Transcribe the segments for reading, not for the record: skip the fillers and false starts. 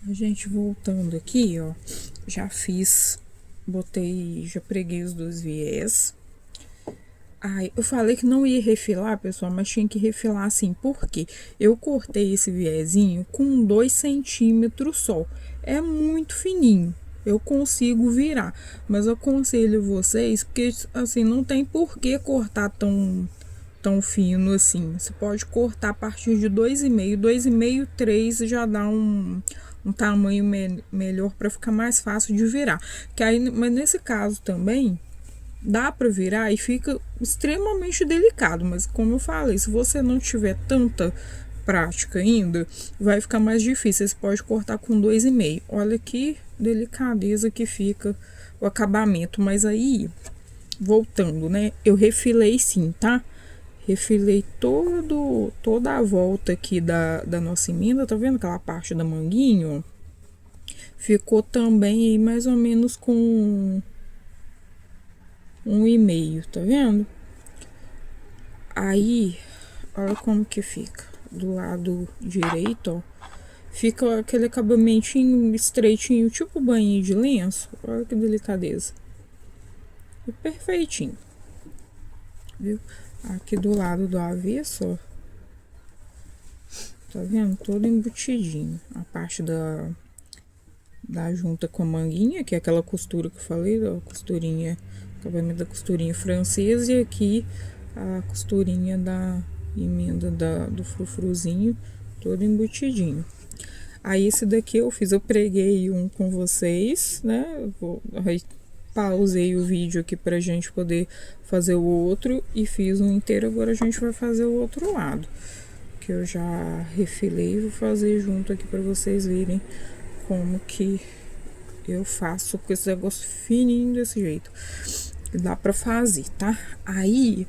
A gente voltando aqui, ó, já fiz, já preguei os dois viés. Ai, eu falei que não ia refilar, pessoal, mas tinha que refilar assim, porque eu cortei esse viezinho com 2 centímetros só. É muito fininho, eu consigo virar, mas eu aconselho vocês, porque assim, não tem por que cortar tão fino assim. Você pode cortar a partir de 2,5, 2,5, 3 já dá um tamanho melhor para ficar mais fácil de virar. Que aí, mas nesse caso também dá para virar e fica extremamente delicado, mas como eu falei, se você não tiver tanta prática ainda, vai ficar mais difícil. Você pode cortar com 2,5. Olha que delicadeza que fica o acabamento, mas aí voltando, né? Eu refilei sim, tá? Refilei toda a volta aqui da nossa emenda, tá vendo aquela parte da manguinha, ó? Ficou também aí mais ou menos com 1,5, tá vendo? Aí, olha como que fica. Do lado direito, ó, fica aquele acabamentinho estreitinho, tipo banho de lenço. Olha que delicadeza. E perfeitinho, viu? Aqui do lado do avesso, ó, tá vendo? Todo embutidinho. A parte da junta com a manguinha, que é aquela costura que eu falei, da costurinha, acabamento da costurinha francesa, e aqui a costurinha da emenda do frufruzinho, todo embutidinho. Aí esse daqui eu fiz, eu preguei um com vocês, né? Aí pausei o vídeo aqui pra gente poder fazer o outro e fiz um inteiro. Agora a gente vai fazer o outro lado, que eu já refilei e vou fazer junto aqui pra vocês verem como que eu faço com esse negócio fininho desse jeito. Dá pra fazer, tá? Aí,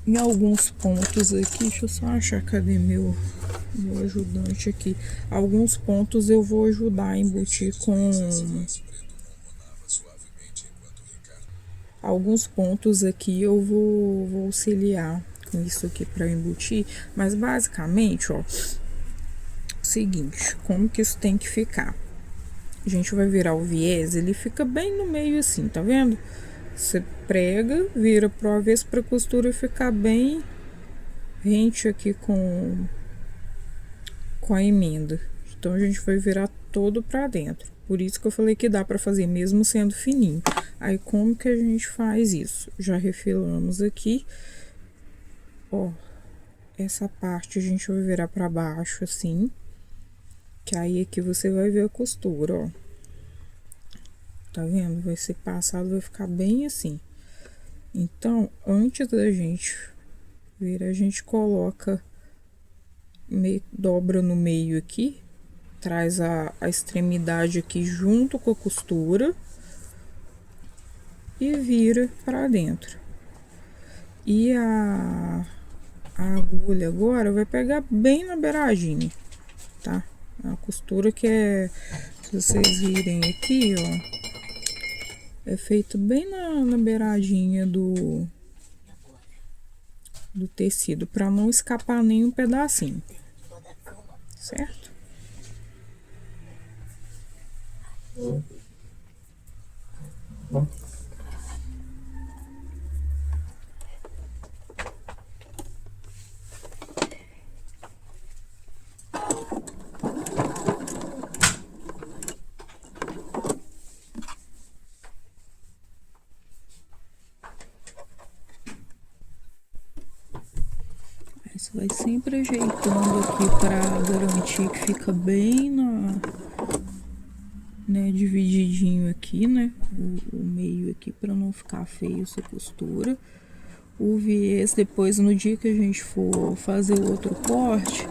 em alguns pontos aqui, deixa eu só achar cadê meu ajudante aqui. Alguns pontos eu vou ajudar a embutir com... Alguns pontos aqui eu vou auxiliar com isso aqui pra embutir, mas basicamente, ó, seguinte, como que isso tem que ficar? A gente vai virar o viés, ele fica bem no meio assim, tá vendo? Você prega, vira pro avesso pra costura ficar bem rente aqui com a emenda. Então a gente vai virar todo pra dentro. Por isso que eu falei que dá pra fazer mesmo sendo fininho. Aí como que a gente faz isso? Já refilamos aqui. Ó, essa parte a gente vai virar pra baixo assim. Que aí aqui você vai ver a costura, ó. Tá vendo? Vai ser passado, vai ficar bem assim. Então, antes da gente virar, a gente coloca, dobra no meio aqui, traz a extremidade aqui junto com a costura e vira para dentro. E a agulha agora vai pegar bem na beiradinha, tá? A costura que é, se vocês virem aqui, ó, é feito bem na beiradinha do tecido, para não escapar nenhum pedacinho, certo? Aí você vai sempre ajeitando aqui para garantir que fica bem né, divididinho aqui, né, o meio aqui, para não ficar feio essa costura. O viés, depois no dia que a gente for fazer o outro corte,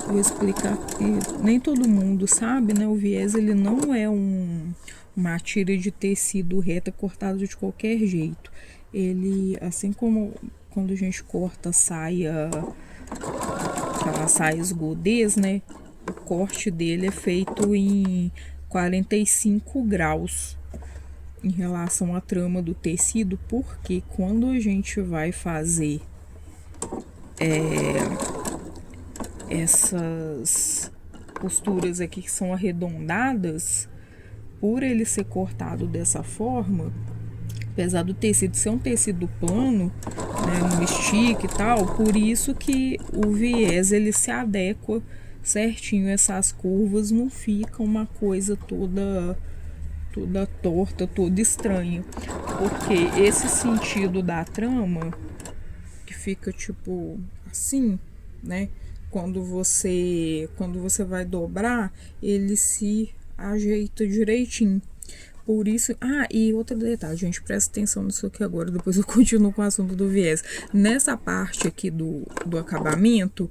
eu vou explicar que nem todo mundo sabe, né, o viés ele não é uma tira de tecido reta cortada de qualquer jeito. Ele, assim como quando a gente corta saia, aquelas saias godês, né, o corte dele é feito em 45 graus em relação à trama do tecido, porque quando a gente vai fazer essas costuras aqui que são arredondadas, por ele ser cortado dessa forma, apesar do tecido ser um tecido plano, né, no estique e tal, por isso que o viés ele se adequa certinho, essas curvas não ficam uma coisa toda torta, toda estranha, porque esse sentido da trama que fica tipo assim, né? Quando você vai dobrar, ele se ajeita direitinho. Por isso, e outro detalhe, gente, presta atenção nisso aqui agora, depois eu continuo com o assunto do viés. Nessa parte aqui do acabamento,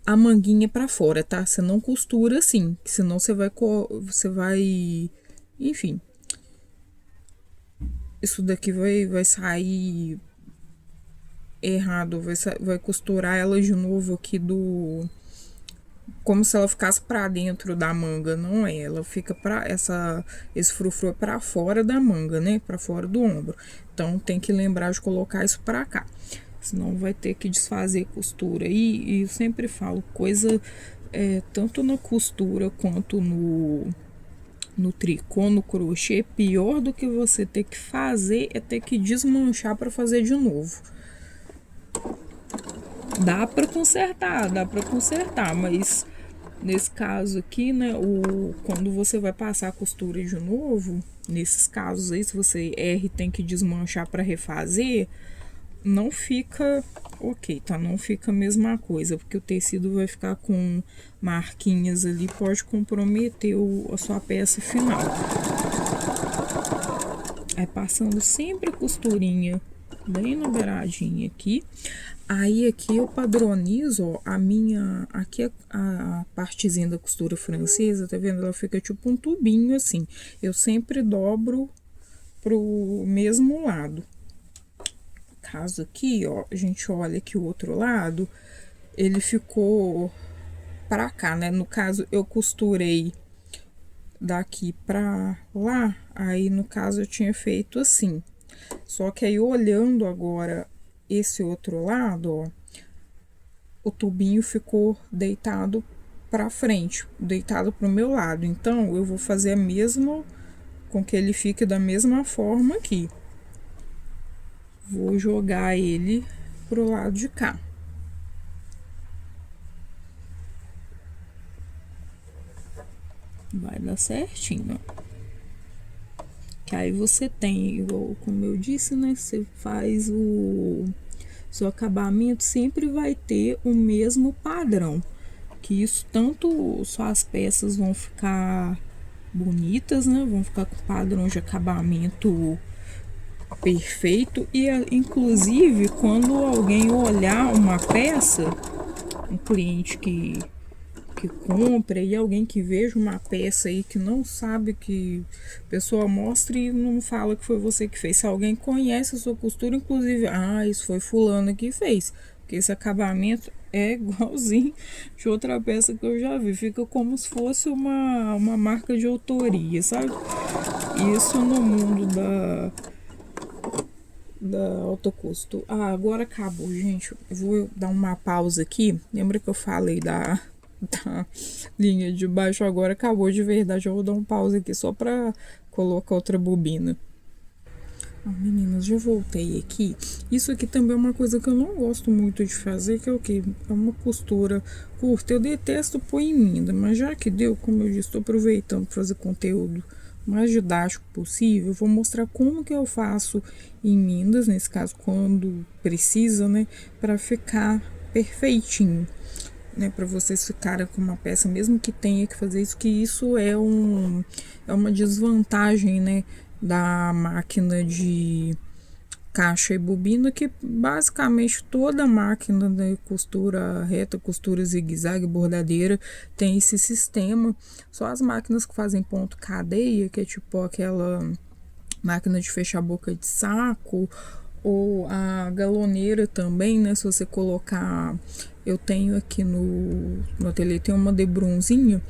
a manguinha para fora, tá? Você não costura assim, senão você vai, enfim, isso daqui vai sair errado, vai costurar ela de novo aqui como se ela ficasse para dentro da manga, não é? Ela fica esse frufru é para fora da manga, né? Para fora do ombro. Então tem que lembrar de colocar isso para cá. Senão vai ter que desfazer costura. E eu sempre falo, coisa tanto na costura quanto no tricô, no crochê, pior do que você ter que fazer é ter que desmanchar para fazer de novo. Dá para consertar, mas nesse caso aqui, né, quando você vai passar a costura de novo, nesses casos aí, se você erra e tem que desmanchar para refazer, não fica ok, tá? Não fica a mesma coisa, porque o tecido vai ficar com marquinhas ali, pode comprometer a sua peça final. Aí passando sempre costurinha bem na beiradinha aqui. Aí aqui eu padronizo, ó, aqui a partezinha da costura francesa, tá vendo? Ela fica tipo um tubinho assim. Eu sempre dobro pro mesmo lado. Caso aqui, ó, a gente olha aqui o outro lado, ele ficou pra cá, né? No caso, eu costurei daqui pra lá, aí no caso eu tinha feito assim. Só que aí olhando agora esse outro lado, ó, o tubinho ficou deitado para frente, deitado pro meu lado. Então eu vou fazer a mesma, com que ele fique da mesma forma aqui. Vou jogar ele pro lado de cá. Vai dar certinho, ó. Que aí você tem, como eu disse, né? Você faz o seu acabamento, sempre vai ter o mesmo padrão. Que isso, tanto suas peças vão ficar bonitas, né? Vão ficar com padrão de acabamento perfeito. E inclusive, quando alguém olhar uma peça, um cliente que compra e alguém que veja uma peça aí que não sabe, que a pessoa mostra e não fala que foi você que fez. Se alguém conhece a sua costura, inclusive, isso foi fulano que fez, porque esse acabamento é igualzinho de outra peça que eu já vi, fica como se fosse uma marca de autoria, sabe? Isso no mundo da alta costura. Agora acabou, gente. Eu vou dar uma pausa aqui. Lembra que eu falei da linha de baixo? Agora acabou de verdade. Eu vou dar um pause aqui só pra colocar outra bobina. Meninas, já voltei aqui. Isso aqui também é uma coisa que eu não gosto muito de fazer, que é o que? É uma costura curta. Eu detesto pôr emenda, mas já que deu, como eu disse, estou aproveitando para fazer conteúdo mais didático possível. Vou mostrar como que eu faço emendas, nesse caso quando precisa, né, para ficar perfeitinho, né, para vocês ficarem com uma peça, mesmo que tenha que fazer isso, que isso é uma desvantagem, né, da máquina de caixa e bobina, que basicamente toda máquina de costura reta, costura zigue-zague, bordadeira tem esse sistema. Só as máquinas que fazem ponto cadeia, que é tipo aquela máquina de fechar boca de saco, ou a galoneira também, né? Se você colocar, eu tenho aqui no ateliê, tem uma de bronzinho,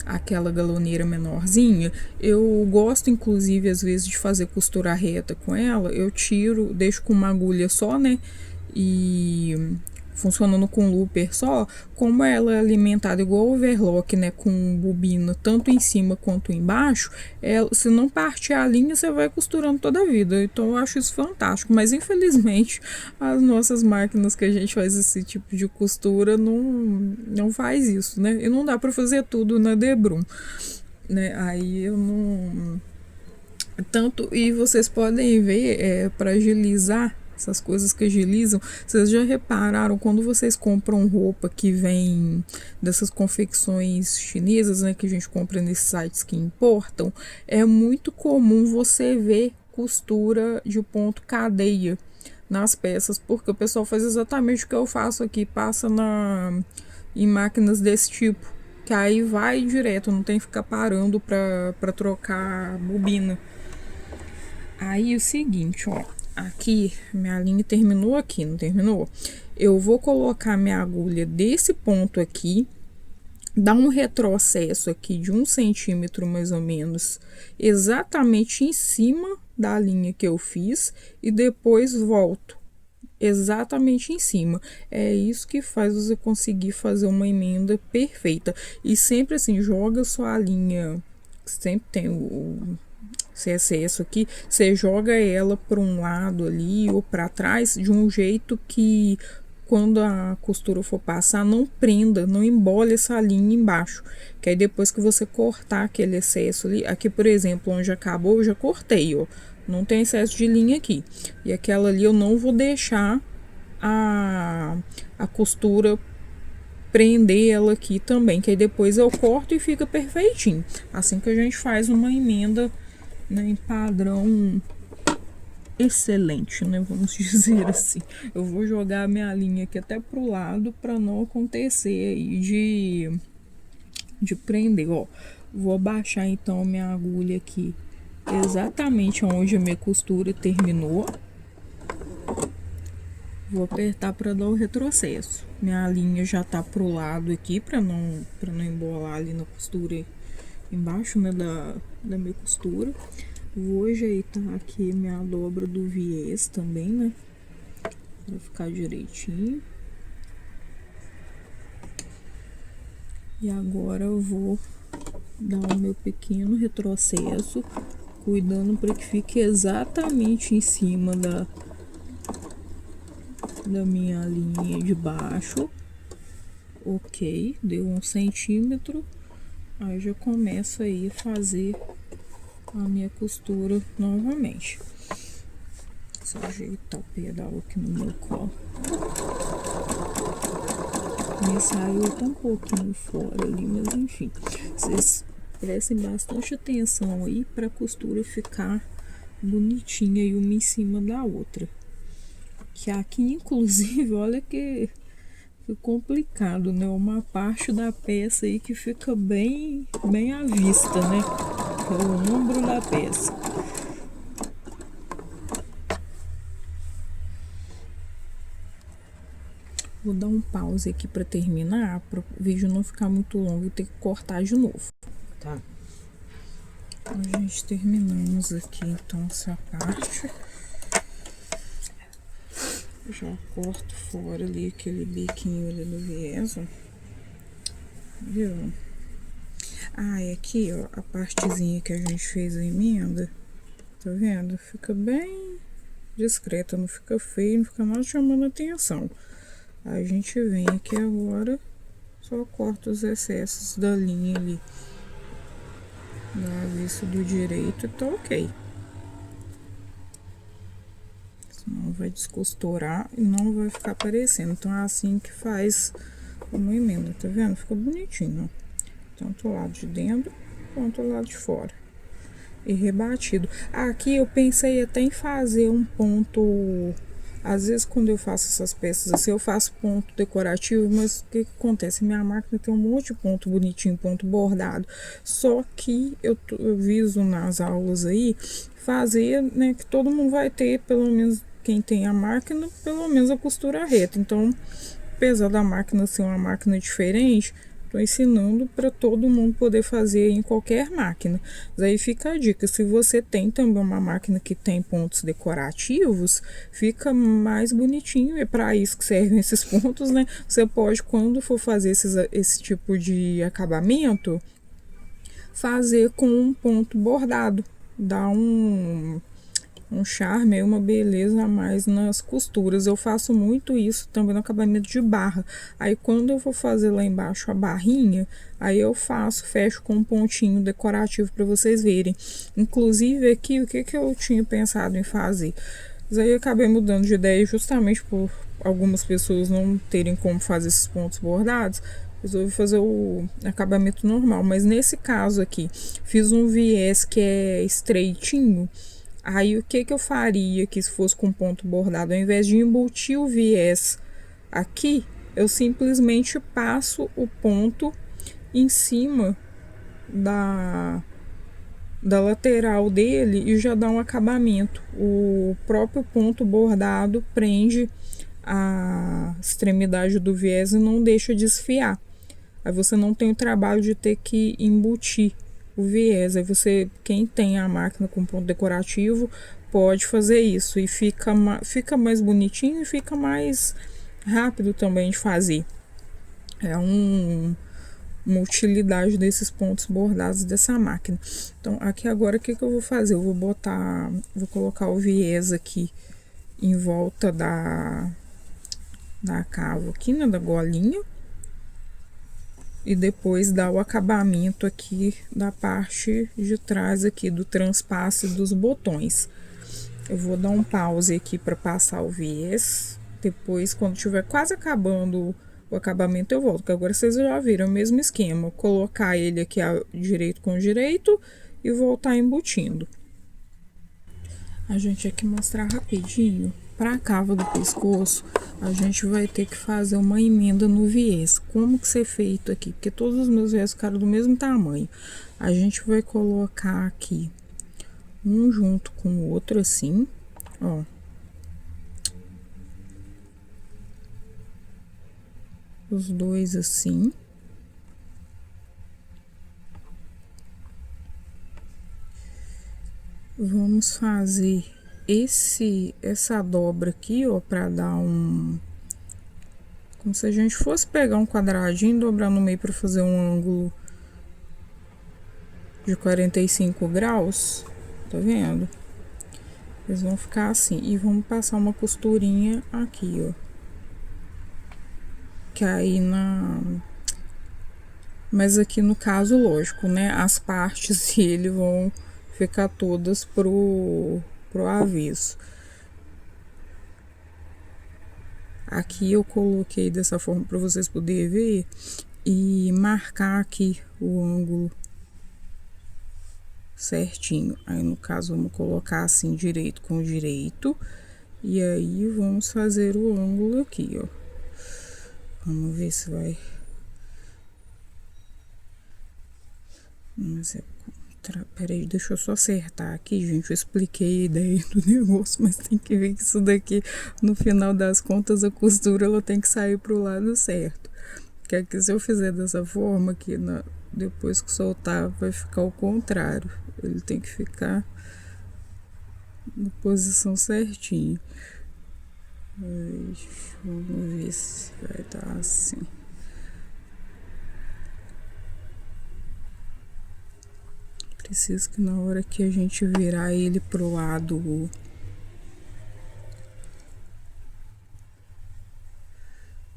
aquela galoneira menorzinha. Eu gosto, inclusive, às vezes, de fazer costura reta com ela. Eu tiro, deixo com uma agulha só, né? E funcionando com looper só, como ela é alimentada igual overlock, né, com bobina, tanto em cima quanto embaixo, se não partir a linha, você vai costurando toda a vida. Então eu acho isso fantástico, mas infelizmente as nossas máquinas que a gente faz esse tipo de costura não faz isso, né? E não dá para fazer tudo na Debrum, né? Aí eu não tanto, e vocês podem ver, para agilizar essas coisas que agilizam, vocês já repararam quando vocês compram roupa que vem dessas confecções chinesas, né, que a gente compra nesses sites que importam, é muito comum você ver costura de ponto cadeia nas peças, porque o pessoal faz exatamente o que eu faço aqui, passa em máquinas desse tipo, que aí vai direto, não tem que ficar parando para trocar bobina. Aí o seguinte, ó, aqui minha linha terminou aqui, não terminou? Eu vou colocar minha agulha desse ponto aqui, dar um retrocesso aqui de 1 centímetro mais ou menos, exatamente em cima da linha que eu fiz, e depois volto exatamente em cima. É isso que faz você conseguir fazer uma emenda perfeita. E sempre assim, joga sua linha, sempre tem esse excesso aqui, você joga ela para um lado ali ou para trás de um jeito que quando a costura for passar não prenda, não embole essa linha embaixo, que aí depois que você cortar aquele excesso ali, aqui por exemplo onde acabou eu já cortei, ó, não tem excesso de linha aqui, e aquela ali eu não vou deixar a costura prender ela aqui também, que aí depois eu corto e fica perfeitinho, assim que a gente faz uma emenda, né, em padrão excelente, né, vamos dizer assim. Eu vou jogar a minha linha aqui até pro lado para não acontecer aí de prender, ó. Vou abaixar então minha agulha aqui exatamente onde a minha costura terminou. Vou apertar para dar o retrocesso. Minha linha já tá pro lado aqui para não embolar ali na costura embaixo, né, da minha costura. Vou ajeitar aqui minha dobra do viés também, né, para ficar direitinho. E agora eu vou dar o meu pequeno retrocesso, cuidando para que fique exatamente em cima da minha linha de baixo. Ok, deu 1 centímetro. Aí já começo aí a fazer a minha costura novamente. Só ajeitar o pedal aqui no meu colo. Me saiu até um pouquinho fora ali, mas enfim. Vocês prestem bastante atenção aí para a costura ficar bonitinha e uma em cima da outra. Que aqui, inclusive, olha que complicado, né? Uma parte da peça aí que fica bem à vista, né? É o ombro da peça. Vou dar um pause aqui para terminar, para o vídeo não ficar muito longo e ter que cortar de novo. Tá? A gente terminamos aqui então essa parte. Já corto fora ali aquele biquinho ali do viés, ó. Viu? Ah, e aqui, ó, a partezinha que a gente fez a emenda, tá vendo? Fica bem discreta, não fica feio, não fica nada chamando atenção. A gente vem aqui agora, só corta os excessos da linha ali, da avessa do direito e tá ok. Não vai descosturar e não vai ficar aparecendo. Então é assim que faz uma emenda, tá vendo? Fica bonitinho, ó. Tanto o lado de dentro quanto o lado de fora. E rebatido. Aqui eu pensei até em fazer um ponto. Às vezes quando eu faço essas peças assim, eu faço ponto decorativo, mas o que acontece? Minha máquina tem um monte de ponto bonitinho, ponto bordado. Só que eu viso nas aulas aí fazer, né, que todo mundo vai ter, pelo menos quem tem a máquina, pelo menos a costura reta. Então, apesar da máquina ser uma máquina diferente, Tô ensinando para todo mundo poder fazer em qualquer máquina. Mas aí fica a dica, se você tem também uma máquina que tem pontos decorativos, fica mais bonitinho, é para isso que servem esses pontos, né? Você pode, quando for fazer esse tipo de acabamento, fazer com um ponto bordado. Dá um charme, uma beleza a mais nas costuras. Eu faço muito isso também no acabamento de barra. Aí quando eu vou fazer lá embaixo a barrinha, aí eu fecho com um pontinho decorativo para vocês verem. Inclusive aqui, o que eu tinha pensado em fazer? Mas aí eu acabei mudando de ideia justamente por algumas pessoas não terem como fazer esses pontos bordados. Resolvi fazer o acabamento normal, mas nesse caso aqui, fiz um viés que é estreitinho. Aí o que eu faria que se fosse com ponto bordado, ao invés de embutir o viés aqui, eu simplesmente passo o ponto em cima da lateral dele e já dá um acabamento. O próprio ponto bordado prende a extremidade do viés e não deixa desfiar. Aí você não tem o trabalho de ter que embutir o viés. Aí você, quem tem a máquina com ponto decorativo, pode fazer isso e fica mais bonitinho e fica mais rápido também de fazer. É uma utilidade desses pontos bordados dessa máquina. Então aqui agora o que eu vou fazer? Eu vou colocar o viés aqui em volta da cava aqui, né, da golinha. E depois dar o acabamento aqui da parte de trás aqui do transpasse dos botões. Eu vou dar um pause aqui para passar o viés. Depois, quando estiver quase acabando o acabamento, eu volto. Que agora vocês já viram o mesmo esquema. Colocar ele aqui direito com direito e voltar embutindo. A gente aqui mostrar rapidinho. Para a cava do pescoço, a gente vai ter que fazer uma emenda no viés. Como que ser feito aqui? Porque todos os meus viés ficaram do mesmo tamanho. A gente vai colocar aqui um junto com o outro assim, ó. Os dois assim. Vamos fazer essa dobra aqui, ó, para dar como se a gente fosse pegar um quadradinho e dobrar no meio para fazer um ângulo de 45 graus, tá vendo? Eles vão ficar assim, e vamos passar uma costurinha aqui, ó, que aí mas aqui no caso, lógico, né, as partes dele vão ficar todas pro avesso. Aqui eu coloquei dessa forma para vocês poderem ver e marcar aqui o ângulo certinho. Aí no caso vamos colocar assim direito com direito e aí vamos fazer o ângulo aqui, ó. Vamos ver se vai. Peraí, deixa eu só acertar aqui, gente. Eu expliquei a ideia do negócio, mas tem que ver que isso daqui, no final das contas, a costura ela tem que sair pro lado certo. Porque aqui, se eu fizer dessa forma, aqui depois que soltar, vai ficar o contrário. Ele tem que ficar na posição certinha. Vamos ver se vai dar assim. Preciso que na hora que a gente virar ele pro lado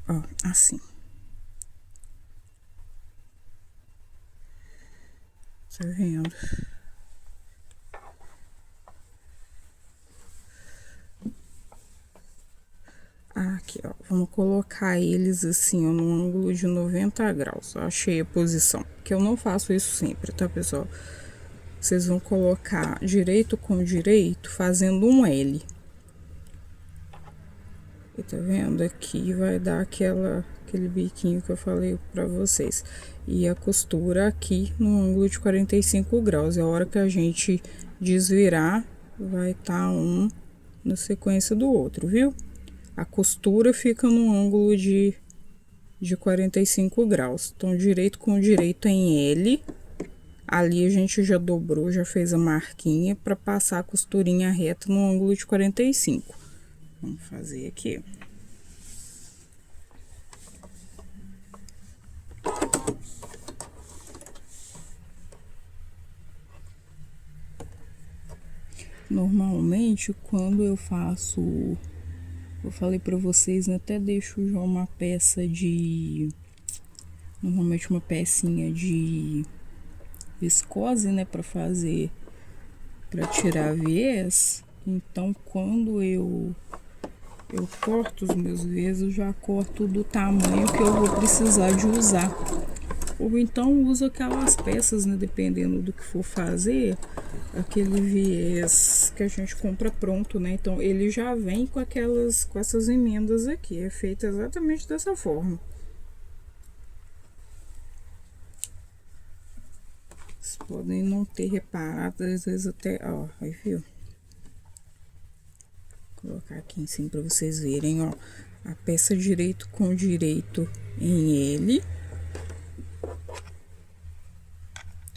ó, assim. Tá vendo? Aqui, ó, vamos colocar eles assim, ó, no ângulo de 90 graus. Eu achei a posição, que eu não faço isso sempre, tá, pessoal? Vocês vão colocar direito com direito, fazendo um L. E tá vendo? Aqui vai dar aquele biquinho que eu falei pra vocês. E a costura aqui no ângulo de 45 graus. E a hora que a gente desvirar, vai estar um na sequência do outro, viu? A costura fica no ângulo de de 45 graus. Então, direito com direito em L. Ali a gente já dobrou, já fez a marquinha para passar a costurinha reta no ângulo de 45. Vamos fazer aqui. Normalmente, quando eu faço, eu falei para vocês, né, até deixo já uma peça de, normalmente uma pecinha de viscose, né, para fazer, para tirar viés. Então, quando eu corto os meus viés, eu já corto do tamanho que eu vou precisar de usar. Ou então uso aquelas peças, né, dependendo do que for fazer, aquele viés que a gente compra pronto, né? Então ele já vem com essas emendas aqui, é feito exatamente dessa forma. Vocês podem não ter reparado, às vezes até, ó, aí viu? Vou colocar aqui em cima para vocês verem, ó, a peça direito com direito em L.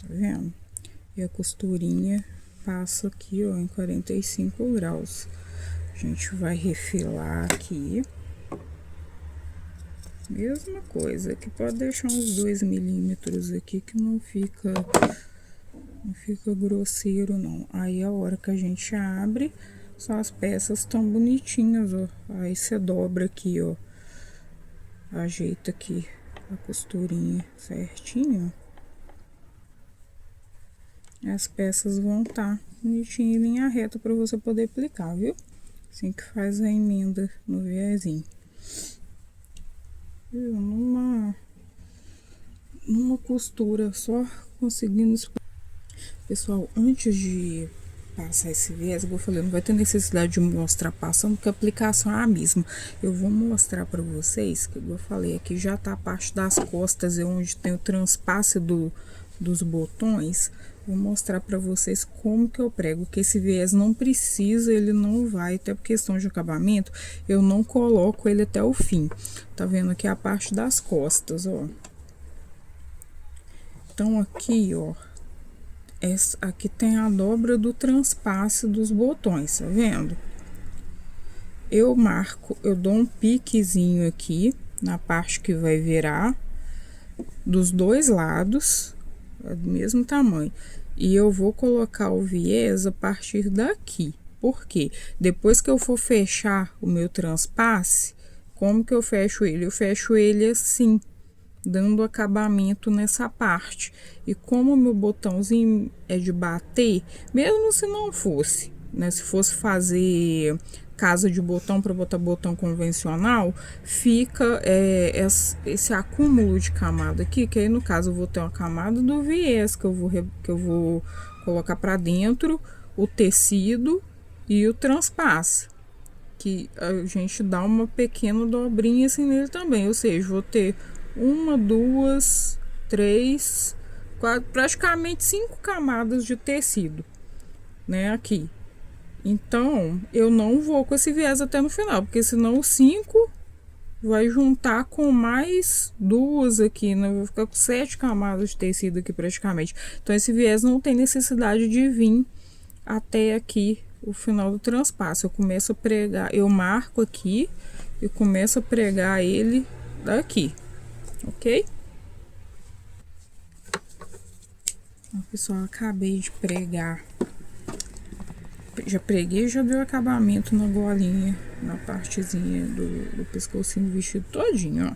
Tá vendo? E a costurinha passa aqui, ó, em 45 graus. A gente vai refilar aqui. Mesma coisa, aqui pode deixar uns 2 milímetros aqui que não fica grosseiro não. Aí a hora que a gente abre, só as peças tão bonitinhas, ó. Aí você dobra aqui, ó. Ajeita aqui a costurinha certinho, ó. As peças vão estar bonitinho em linha reta para você poder aplicar, viu? Assim que faz a emenda no viésinho. Viu? Numa costura só conseguindo. Pessoal, antes de passar esse viés, eu falei, não vai ter necessidade de mostrar passando, porque a aplicação é a mesma. Eu vou mostrar para vocês, que eu falei aqui, já tá a parte das costas, é onde tem o transpasse dos botões. Vou mostrar para vocês como que eu prego, que esse viés não precisa, ele não vai, até por questão de acabamento, eu não coloco ele até o fim. Tá vendo aqui a parte das costas, ó. Então aqui, ó, aqui tem a dobra do transpasse dos botões, tá vendo? Eu marco, eu dou um piquezinho aqui na parte que vai virar dos dois lados, é do mesmo tamanho. E eu vou colocar o viés a partir daqui. Por quê? Depois que eu for fechar o meu transpasse, como que eu fecho ele? Eu fecho ele assim, dando acabamento nessa parte. E como o meu botãozinho é de bater, mesmo se não fosse, né? Se fosse fazer casa de botão para botar botão convencional, fica esse acúmulo de camada aqui, que aí no caso eu vou ter uma camada do viés que eu vou colocar para dentro, o tecido e o transpasse, que a gente dá uma pequena dobrinha assim nele também, ou seja, vou ter uma, duas, três, quatro, praticamente 5 camadas de tecido, né, aqui. Então, eu não vou com esse viés até no final, porque senão o 5 vai juntar com mais duas aqui, né? Eu vou ficar com 7 camadas de tecido aqui praticamente. Então, esse viés não tem necessidade de vir até aqui o final do transpasse. Eu começo a pregar, eu marco aqui e começo a pregar ele daqui, ok? Então, pessoal, acabei de pregar. Já preguei, já deu acabamento na golinha, na partezinha do pescocinho do vestido todinho,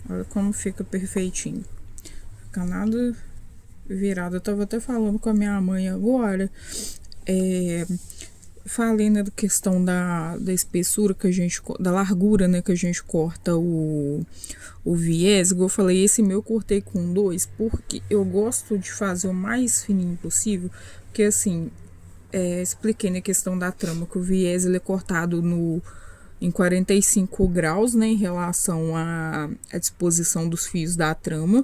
ó. Olha como fica perfeitinho. Fica nada virado. Eu tava até falando com a minha mãe agora. Falei, né, da questão da espessura que a gente, da largura, né, que a gente corta o viés. Igual eu falei, esse meu eu cortei com 2, porque eu gosto de fazer o mais fininho possível, porque assim, expliquei na questão da trama que o viés ele é cortado em 45 graus, né, em relação à disposição dos fios da trama,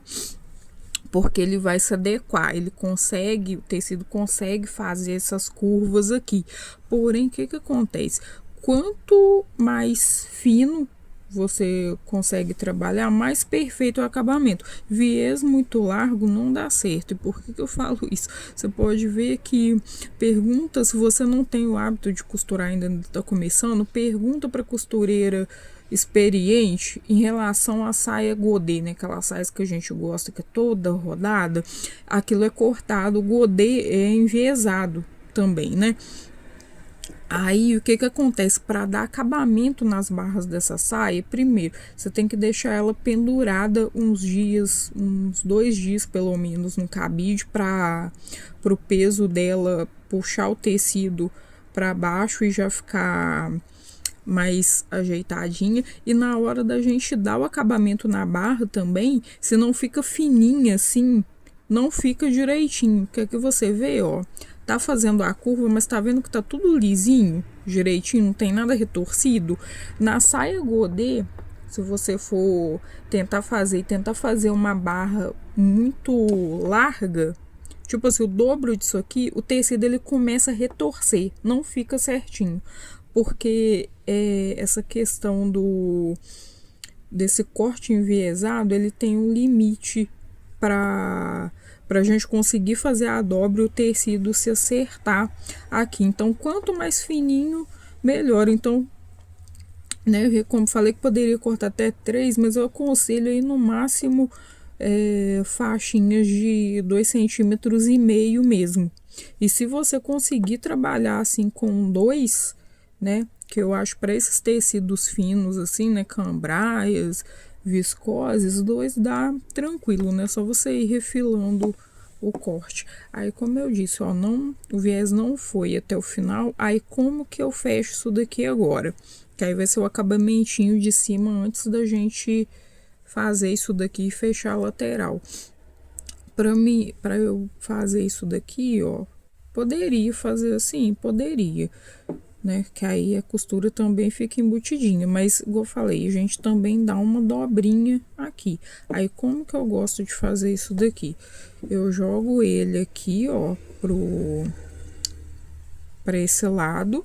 porque ele vai se adequar, o tecido consegue fazer essas curvas aqui. Porém, o que acontece? Quanto mais fino, você consegue trabalhar, mais perfeito o acabamento. Viés muito largo não dá certo. E por que eu falo isso? Você pode ver que pergunta, se você não tem o hábito de costurar ainda, está começando, pergunta para costureira experiente em relação à saia godê, né? Aquelas saias que a gente gosta, que é toda rodada, aquilo é cortado, o godê é enviesado também, né? Aí, o que que acontece? Para dar acabamento nas barras dessa saia, primeiro, você tem que deixar ela pendurada uns dias, uns 2 dias pelo menos, no cabide, para o peso dela puxar o tecido para baixo e já ficar mais ajeitadinha. E na hora da gente dar o acabamento na barra também, se não fica fininha assim, não fica direitinho. O que é que você vê, ó? Tá fazendo a curva, mas tá vendo que tá tudo lisinho, direitinho, não tem nada retorcido. Na saia godê, se você for tentar fazer uma barra muito larga, tipo assim, o dobro disso aqui, o tecido ele começa a retorcer, não fica certinho. Porque essa questão desse corte enviesado, ele tem um limite para a gente conseguir fazer a dobra e o tecido se acertar aqui. Então, quanto mais fininho, melhor. Então, né, como falei que poderia cortar até 3, mas eu aconselho aí no máximo faixinhas de 2,5 cm mesmo. E se você conseguir trabalhar assim com 2, né, que eu acho para esses tecidos finos assim, né, cambraias, viscoses, 2 dá tranquilo, né, só você ir refilando o corte. Aí, como eu disse, ó, o viés não foi até o final. Aí, como que eu fecho isso daqui agora? Que aí vai ser o acabamentinho de cima antes da gente fazer isso daqui e fechar a lateral. Para eu fazer isso daqui, ó, poderia fazer assim, poderia, né? Que aí a costura também fica embutidinha, mas igual eu falei, a gente também dá uma dobrinha aqui. Aí como que eu gosto de fazer isso daqui? Eu jogo ele aqui, ó, para esse lado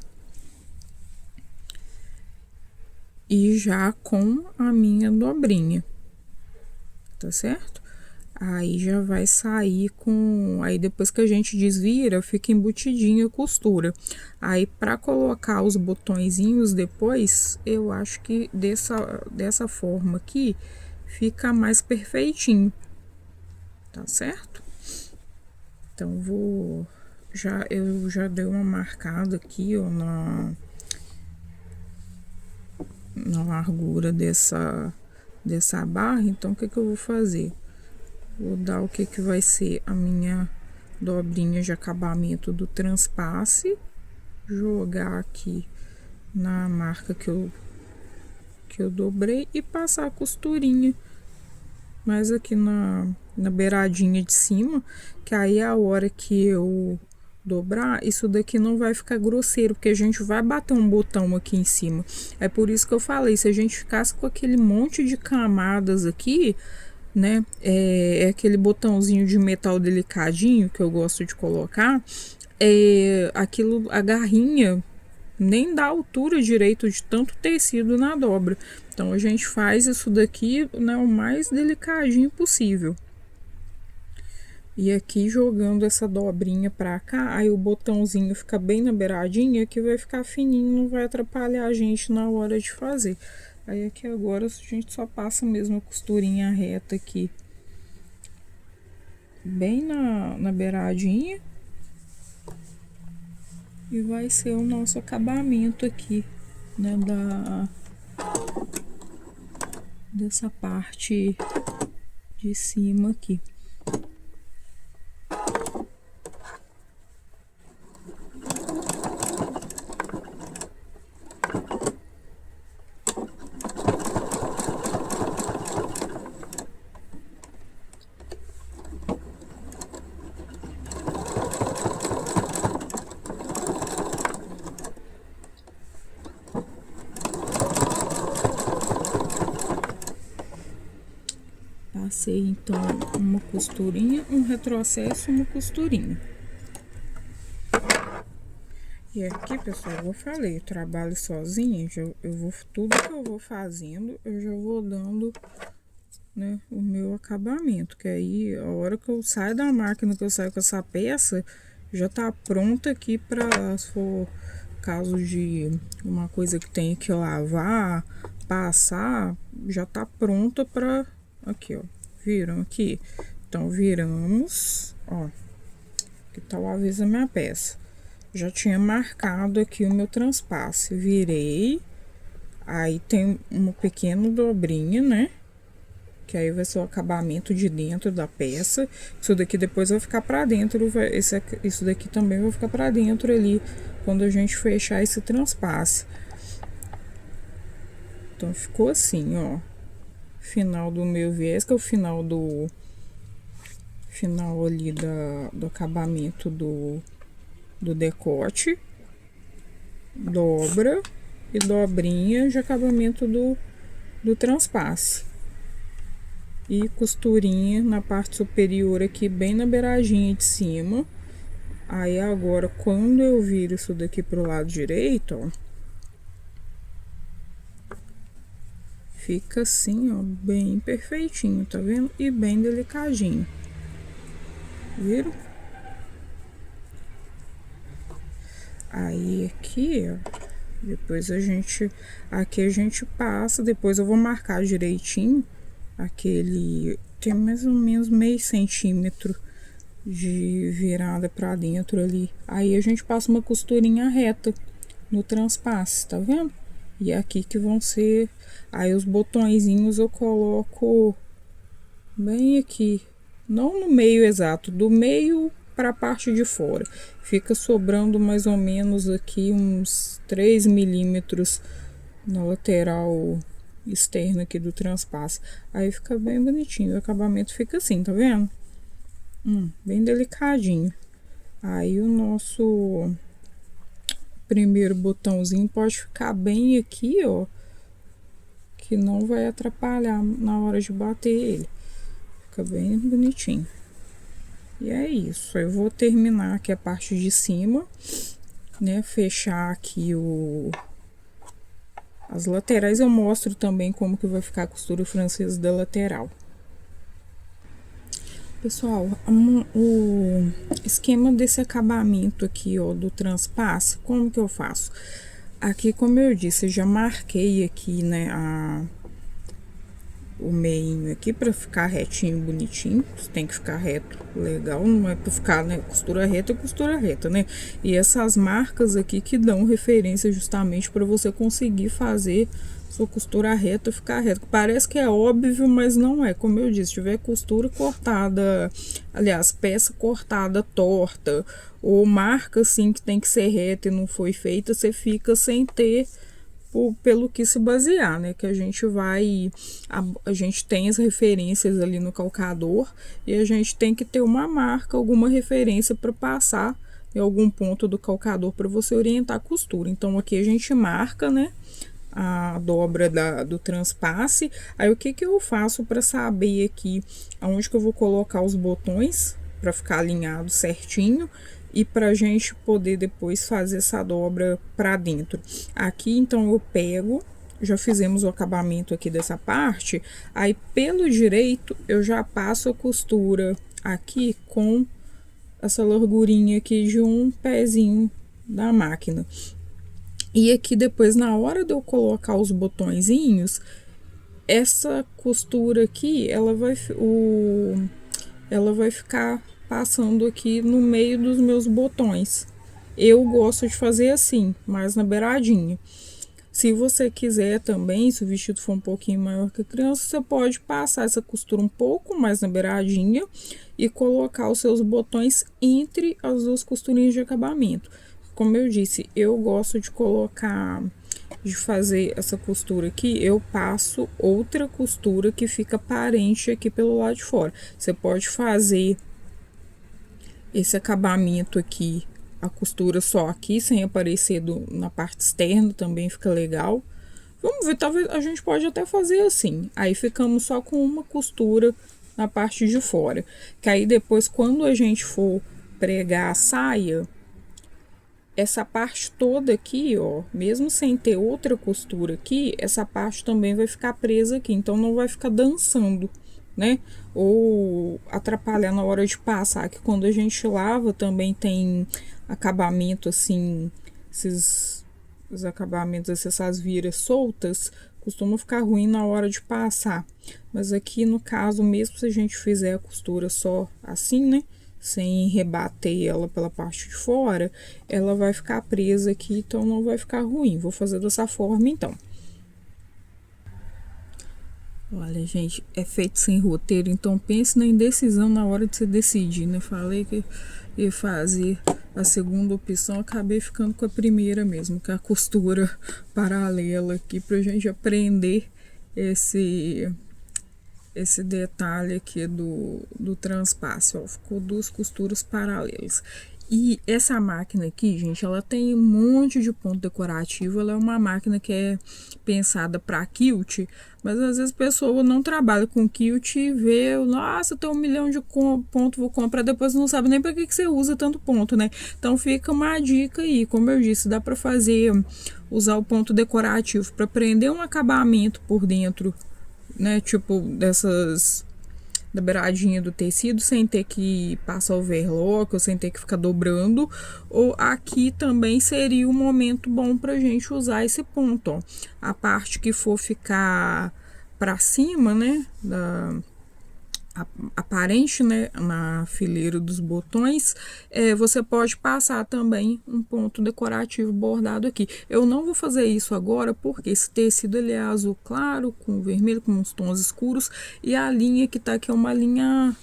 e já com a minha dobrinha, tá certo? Aí já vai sair com... Aí depois que a gente desvira, fica embutidinha a costura. Aí para colocar os botõezinhos depois, eu acho que dessa forma aqui fica mais perfeitinho, tá certo? Então eu já dei uma marcada aqui, ó, na largura dessa barra. Então o que que eu vou fazer? Vou dar o que vai ser a minha dobrinha de acabamento do transpasse, jogar aqui na marca que eu dobrei e passar a costurinha mais aqui na beiradinha de cima, que aí a hora que eu dobrar, isso daqui não vai ficar grosseiro, porque a gente vai bater um botão aqui em cima. É por isso que eu falei, se a gente ficasse com aquele monte de camadas aqui, né, é aquele botãozinho de metal delicadinho que eu gosto de colocar, aquilo, a garrinha nem dá altura direito de tanto tecido na dobra. Então a gente faz isso daqui, né, o mais delicadinho possível. E aqui jogando essa dobrinha pra cá, aí o botãozinho fica bem na beiradinha, que vai ficar fininho, não vai atrapalhar a gente na hora de fazer. Aí aqui agora a gente só passa mesmo a costurinha reta aqui, bem na beiradinha. E vai ser o nosso acabamento aqui, né, dessa parte de cima aqui. Passei então uma costurinha, um retrocesso, uma costurinha. E aqui, pessoal, eu falei, eu trabalho sozinha, tudo que eu vou fazendo, eu já vou dando, né, o meu acabamento, que aí a hora que eu saio da máquina, que eu saio com essa peça, já tá pronta aqui para, se for caso de uma coisa que tem que lavar, passar, já tá pronta para, aqui, ó, viram aqui? Então, viramos, ó, que tal o aviso da minha peça. Já tinha marcado aqui o meu transpasse, virei, aí tem uma pequena dobrinha, né? Que aí vai ser o acabamento de dentro da peça. Isso daqui depois vai ficar pra dentro, isso daqui também vai ficar pra dentro ali, quando a gente fechar esse transpasse. Então ficou assim, ó. Final do meu viés, que é o final ali do acabamento do decote, dobra e dobrinha de acabamento do transpasse e costurinha na parte superior aqui, bem na beiradinha de cima. Aí agora, quando eu viro isso daqui pro lado direito, ó, fica assim, ó, bem perfeitinho, tá vendo? E bem delicadinho, viram? Aí aqui, ó, depois aqui a gente passa, depois eu vou marcar direitinho aquele, tem mais ou menos meio centímetro de virada pra dentro ali. Aí a gente passa uma costurinha reta no transpasse, tá vendo? E aqui que vão ser, aí os botõezinhos eu coloco bem aqui, não no meio exato, do meio para a parte de fora. Fica sobrando mais ou menos aqui uns 3 milímetros na lateral externa aqui do transpasse. Aí fica bem bonitinho, o acabamento fica assim, tá vendo? Bem delicadinho. Aí o nosso primeiro botãozinho pode ficar bem aqui, ó, que não vai atrapalhar na hora de bater ele. Fica bem bonitinho. E é isso. Eu vou terminar aqui a parte de cima, né? Fechar aqui as laterais. Eu mostro também como que vai ficar a costura francesa da lateral. Pessoal, o esquema desse acabamento aqui, ó, do transpasse, como que eu faço? Aqui, como eu disse, eu já marquei aqui, né, o meinho aqui para ficar retinho, bonitinho. Tem que ficar reto, legal, não é para ficar, né, costura reta, né? E essas marcas aqui que dão referência justamente para você conseguir fazer sua costura reta, ficar reta. Parece que é óbvio, mas não é. Como eu disse, se tiver costura cortada, aliás, peça cortada torta, ou marca assim que tem que ser reta e não foi feita, você fica sem ter pelo que se basear, né? Que a gente vai, a gente tem as referências ali no calcador e a gente tem que ter uma marca, alguma referência para passar em algum ponto do calcador para você orientar a costura. Então aqui a gente marca, né, a dobra do transpasse. Aí o que que eu faço para saber aqui aonde que eu vou colocar os botões para ficar alinhado certinho e para a gente poder depois fazer essa dobra para dentro. Aqui então eu pego, já fizemos o acabamento aqui dessa parte, aí pelo direito eu já passo a costura aqui com essa largurinha aqui de um pezinho da máquina. E aqui depois, na hora de eu colocar os botõezinhos, essa costura aqui, ela vai ficar passando aqui no meio dos meus botões. Eu gosto de fazer assim, mais na beiradinha. Se você quiser também, se o vestido for um pouquinho maior que a criança, você pode passar essa costura um pouco mais na beiradinha e colocar os seus botões entre as duas costurinhas de acabamento. Como eu disse, eu gosto de colocar, de fazer essa costura aqui, eu passo outra costura que fica aparente aqui pelo lado de fora. Você pode fazer esse acabamento aqui, a costura só aqui, sem aparecer na parte externa, também fica legal. Vamos ver, talvez a gente pode até fazer assim. Aí ficamos só com uma costura na parte de fora. Que aí depois, quando a gente for pregar a saia, essa parte toda aqui, ó, mesmo sem ter outra costura aqui, essa parte também vai ficar presa aqui, então não vai ficar dançando, né? Ou atrapalhar na hora de passar, que quando a gente lava também tem acabamento assim, esses os acabamentos, essas viras soltas, costumam ficar ruim na hora de passar. Mas aqui no caso, mesmo se a gente fizer a costura só assim, né? Sem rebater ela pela parte de fora, ela vai ficar presa aqui, então não vai ficar ruim. Vou fazer dessa forma então. Olha, gente, é feito sem roteiro, então pense na indecisão na hora de você decidir, né? Falei que ia fazer a segunda opção, acabei ficando com a primeira mesmo, que é a costura paralela aqui, pra gente aprender esse detalhe aqui do transpasse, ó, ficou duas costuras paralelas. E essa máquina aqui, gente, ela tem um monte de ponto decorativo, ela é uma máquina que é pensada para quilt, mas às vezes a pessoa não trabalha com quilt e vê, nossa, tem 1 milhão de pontos, vou comprar, depois não sabe nem para que você usa tanto ponto, né? Então fica uma dica aí, como eu disse, dá para fazer, usar o ponto decorativo para prender um acabamento por dentro, né, tipo dessas da beiradinha do tecido, sem ter que passar overlock ou sem ter que ficar dobrando. Ou aqui também seria um momento bom pra gente usar esse ponto, ó. A parte que for ficar pra cima, né, aparente, né, na fileira dos botões, você pode passar também um ponto decorativo bordado aqui. Eu não vou fazer isso agora porque esse tecido ele é azul claro com vermelho, com uns tons escuros, e a linha que tá aqui é uma linha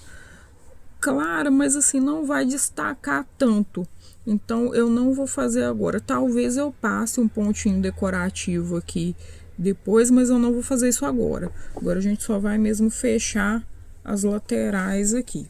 clara, mas assim não vai destacar tanto. Então eu não vou fazer agora. Talvez eu passe um pontinho decorativo aqui depois, mas eu não vou fazer isso agora. Agora a gente só vai mesmo fechar as laterais aqui,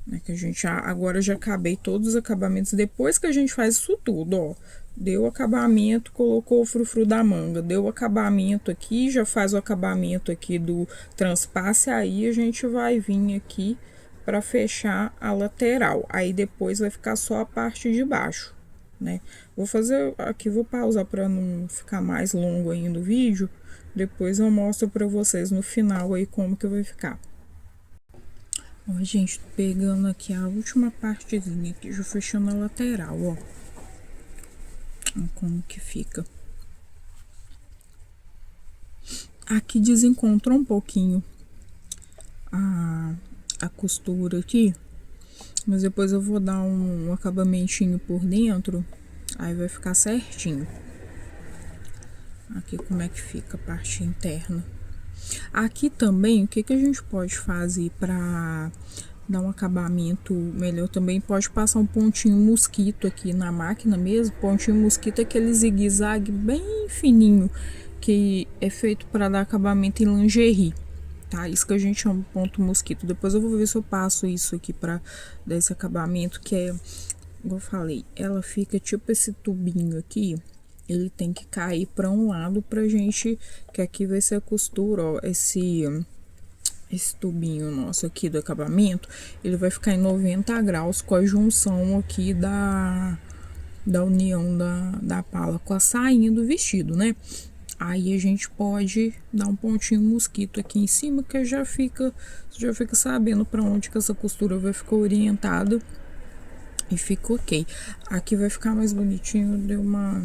né, que a gente agora já acabei todos os acabamentos. Depois que a gente faz isso tudo, ó, deu o acabamento, colocou o frufru da manga, deu o acabamento aqui, já faz o acabamento aqui do transpasse, aí a gente vai vir aqui para fechar a lateral, aí depois vai ficar só a parte de baixo, né? Vou fazer aqui, vou pausar para não ficar mais longo ainda o vídeo. Depois eu mostro pra vocês no final aí como que vai ficar. Ó, gente, pegando aqui a última partezinha aqui, já fechando a lateral, ó. Ó como que fica. Aqui desencontrou um pouquinho a costura aqui, mas depois eu vou dar um acabamentinho por dentro, aí vai ficar certinho. Aqui como é que fica a parte interna. Aqui também, o que a gente pode fazer para dar um acabamento melhor também? Pode passar um pontinho mosquito aqui na máquina mesmo. Pontinho mosquito é aquele zigue-zague bem fininho, que é feito para dar acabamento em lingerie, tá? Isso que a gente chama de ponto mosquito. Depois eu vou ver se eu passo isso aqui para dar esse acabamento, que é, como eu falei, ela fica tipo esse tubinho aqui. Ele tem que cair para um lado pra gente, que aqui vai ser a costura, ó, esse tubinho nosso aqui do acabamento, ele vai ficar em 90 graus com a junção aqui da união da pala com a sainha do vestido, né? Aí a gente pode dar um pontinho mosquito aqui em cima, que já fica sabendo para onde que essa costura vai ficar orientada e fica ok. Aqui vai ficar mais bonitinho, deu uma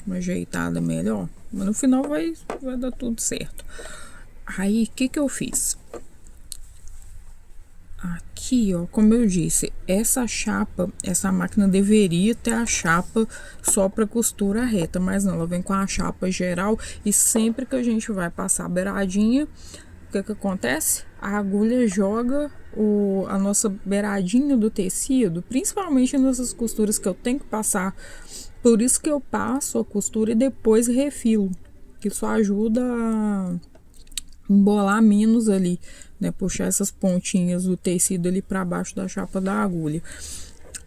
ajeitada melhor, mas no final vai dar tudo certo. Aí o que eu fiz aqui, ó, como eu disse, essa máquina deveria ter a chapa só para costura reta, mas não, ela vem com a chapa geral, e sempre que a gente vai passar a beiradinha, o que acontece? A agulha joga a nossa beiradinha do tecido, principalmente nessas costuras que eu tenho que passar. Por isso que eu passo a costura e depois refilo, que isso ajuda a embolar menos ali, né? Puxar essas pontinhas do tecido ali para baixo da chapa da agulha.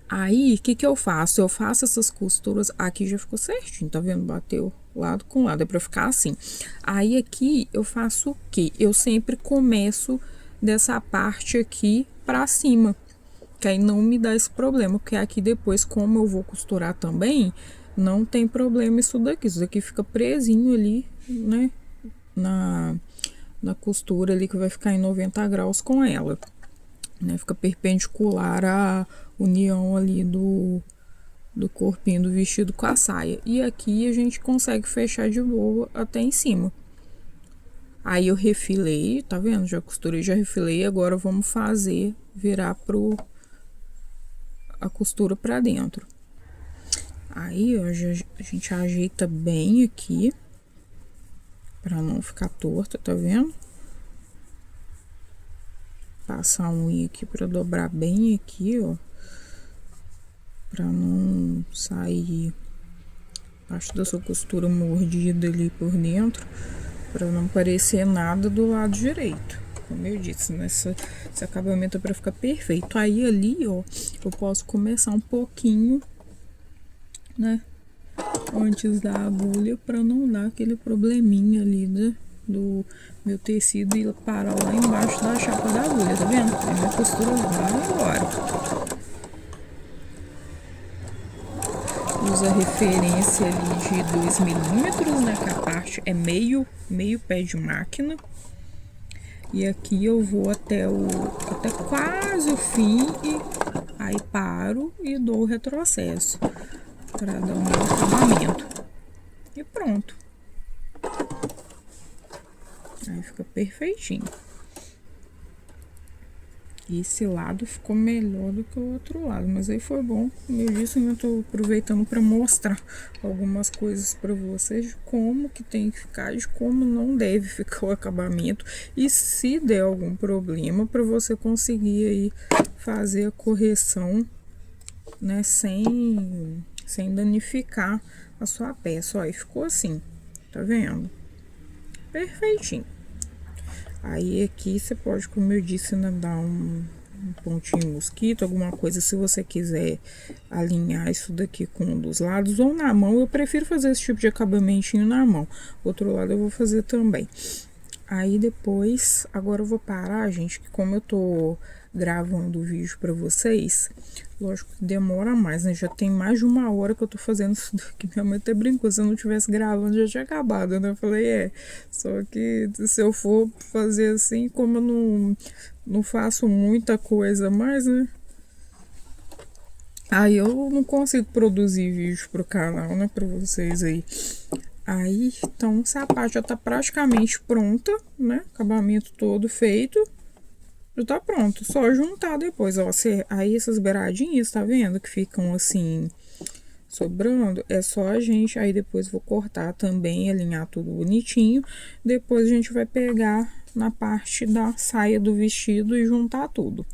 Aí, o que eu faço? Eu faço essas costuras, aqui já ficou certinho, tá vendo? Bateu lado com lado, é pra ficar assim. Aí aqui eu faço o quê? Eu sempre começo dessa parte aqui pra cima. Que aí não me dá esse problema, porque aqui depois, como eu vou costurar também, não tem problema isso daqui. Isso daqui fica presinho ali, né? Na costura ali, que vai ficar em 90 graus com ela. Né? Fica perpendicular à união ali do corpinho do vestido com a saia. E aqui a gente consegue fechar de boa até em cima. Aí eu refilei, tá vendo? Já costurei, já refilei. Agora vamos fazer virar a costura pra dentro. Aí, ó, a gente ajeita bem aqui, pra não ficar torta, tá vendo? Passar a unha aqui pra dobrar bem aqui, ó. Pra não sair parte da sua costura mordida ali por dentro. Pra não parecer nada do lado direito. Como eu disse, esse acabamento é pra ficar perfeito. Aí ali, ó, eu posso começar um pouquinho, né, antes da agulha, pra não dar aquele probleminha ali, né, do meu tecido e parar lá embaixo da chapa da agulha, tá vendo? Aí minha costura vai embora. Usa referência ali de 2 milímetros, né, que a parte é meio pé de máquina. E aqui eu vou até quase o fim e aí paro e dou o retrocesso para dar um acabamento. E pronto. Aí fica perfeitinho. Esse lado ficou melhor do que o outro lado, mas aí foi bom. Como eu disse, eu tô aproveitando para mostrar algumas coisas para vocês de como que tem que ficar, de como não deve ficar o acabamento, e se der algum problema, para você conseguir aí fazer a correção, né, sem danificar a sua peça. Ó, e ficou assim, tá vendo? Perfeitinho. Aí aqui você pode, como eu disse, né, dar um pontinho mosquito, alguma coisa, se você quiser alinhar isso daqui com um dos lados, ou na mão. Eu prefiro fazer esse tipo de acabamentinho na mão. Outro lado eu vou fazer também. Aí depois, agora eu vou parar, gente, que como eu tô gravando o vídeo pra vocês, lógico que demora mais, né? Já tem mais de 1 hora que eu tô fazendo isso daqui. Minha mãe até brincou, se eu não tivesse gravando, já tinha acabado, né? Eu falei, só que se eu for fazer assim, como eu não faço muita coisa mais, né? Aí eu não consigo produzir vídeo pro canal, né? Pra vocês aí. Aí, então, essa parte já tá praticamente pronta, né? Acabamento todo feito. Já tá pronto, só juntar depois, ó. Aí essas beiradinhas, tá vendo? Que ficam assim, sobrando. É só a gente, aí depois vou cortar também, alinhar tudo bonitinho. Depois a gente vai pegar na parte da saia do vestido e juntar tudo.